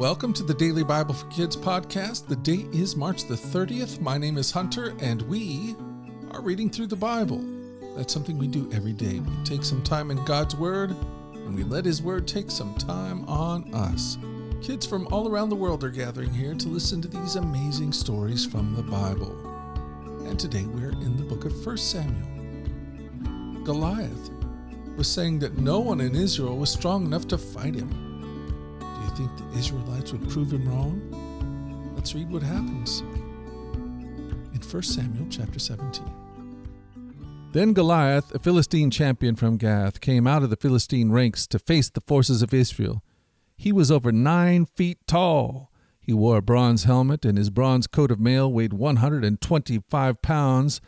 Welcome to the Daily Bible for Kids podcast. The date is March the 30th. My name is Hunter, and we are reading through the Bible. That's something we do every day. We take some time in God's Word, and we let His Word take some time on us. Kids from all around the world are gathering here to listen to these amazing stories from the Bible. And today we're in the book of 1 Samuel. Goliath was saying that no one in Israel was strong enough to fight him. Do you think the Israelites would prove him wrong? Let's read what happens in 1 Samuel chapter 17. Then Goliath, a Philistine champion from Gath, came out of the Philistine ranks to face the forces of Israel. He was over 9 feet tall. He wore a bronze helmet, and his bronze coat of mail weighed 125 pounds.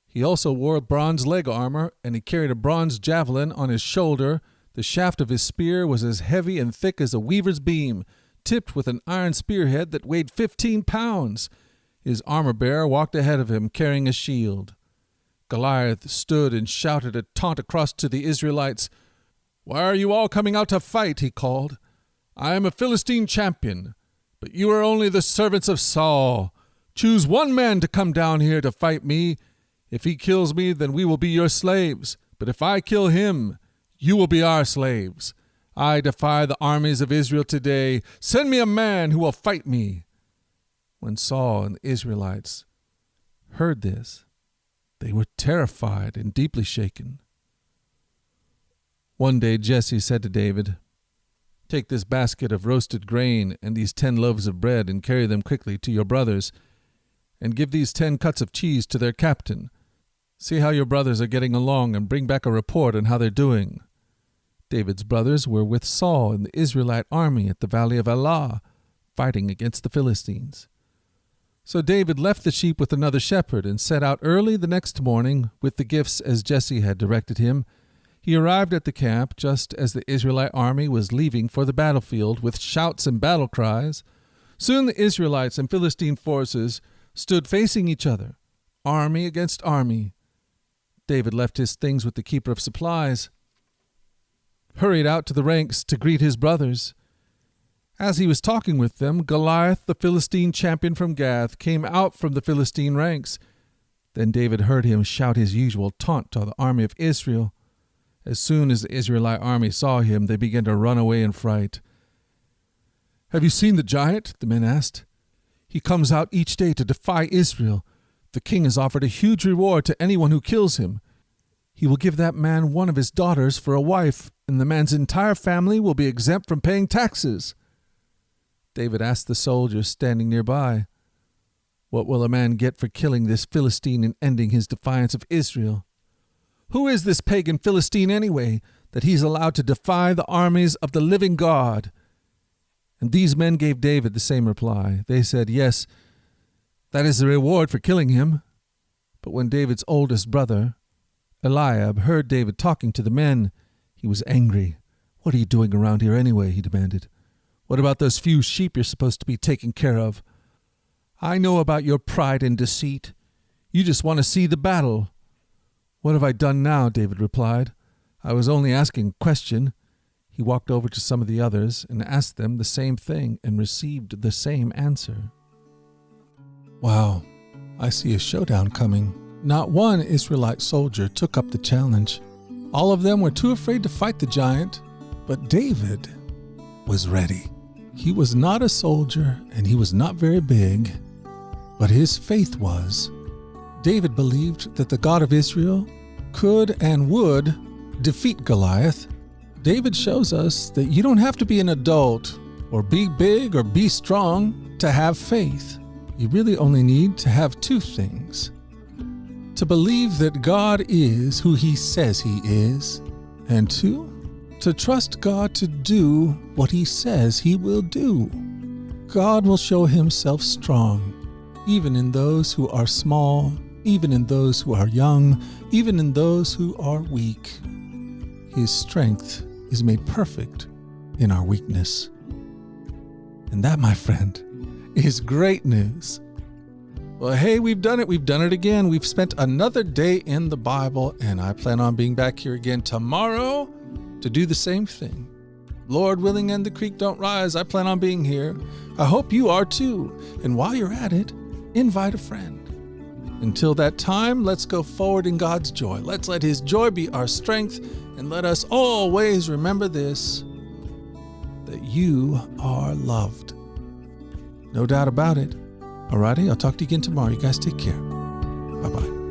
He also wore bronze leg armor, and he carried a bronze javelin on his shoulder. The shaft of his spear was as heavy and thick as a weaver's beam, tipped with an iron spearhead that weighed 15 pounds. His armor-bearer walked ahead of him, carrying a shield. Goliath stood and shouted a taunt across to the Israelites. "Why are you all coming out to fight?" he called. "I am a Philistine champion, but you are only the servants of Saul. Choose one man to come down here to fight me. If he kills me, then we will be your slaves. But if I kill him, you will be our slaves. I defy the armies of Israel today. Send me a man who will fight me." When Saul and the Israelites heard this, they were terrified and deeply shaken. One day Jesse said to David, "Take this basket of roasted grain and these 10 loaves of bread and carry them quickly to your brothers, and give these 10 cuts of cheese to their captain. See how your brothers are getting along and bring back a report on how they're doing." David's brothers were with Saul in the Israelite army at the valley of Elah, fighting against the Philistines. So David left the sheep with another shepherd and set out early the next morning with the gifts as Jesse had directed him. He arrived at the camp just as the Israelite army was leaving for the battlefield with shouts and battle cries. Soon the Israelites and Philistine forces stood facing each other, army against army. David left his things with the keeper of supplies, hurried out to the ranks to greet his brothers. As he was talking with them, Goliath, the Philistine champion from Gath, came out from the Philistine ranks. Then David heard him shout his usual taunt to the army of Israel. As soon as the Israelite army saw him, they began to run away in fright. "Have you seen the giant?" the men asked. "He comes out each day to defy Israel. The king has offered a huge reward to anyone who kills him. He will give that man one of his daughters for a wife, and the man's entire family will be exempt from paying taxes." David asked the soldiers standing nearby, "What will a man get for killing this Philistine and ending his defiance of Israel? Who is this pagan Philistine anyway, that he's allowed to defy the armies of the living God?" And these men gave David the same reply. They said, "Yes, that is the reward for killing him." But when David's oldest brother, Eliab, heard David talking to the men, he was angry. "What are you doing around here anyway?" he demanded. "What about those few sheep you're supposed to be taking care of? I know about your pride and deceit. You just want to see the battle." "What have I done now?" David replied. "I was only asking a question." He walked over to some of the others and asked them the same thing and received the same answer. Wow, I see a showdown coming. Not one Israelite soldier took up the challenge. All of them were too afraid to fight the giant, but David was ready. He was not a soldier and he was not very big, but his faith was. David believed that the God of Israel could and would defeat Goliath. David shows us that you don't have to be an adult or be big or be strong to have faith. You really only need to have 2 things. To believe that God is who He says He is, and 2, to trust God to do what He says He will do. God will show Himself strong, even in those who are small, even in those who are young, even in those who are weak. His strength is made perfect in our weakness. And that, my friend, is great news. Well, hey, we've done it. We've done it again. We've spent another day in the Bible, and I plan on being back here again tomorrow to do the same thing. Lord willing and the creek don't rise, I plan on being here. I hope you are too. And while you're at it, invite a friend. Until that time, let's go forward in God's joy. Let's let His joy be our strength, and let us always remember this, that you are loved. No doubt about it. Alrighty, I'll talk to you again tomorrow. You guys take care. Bye-bye.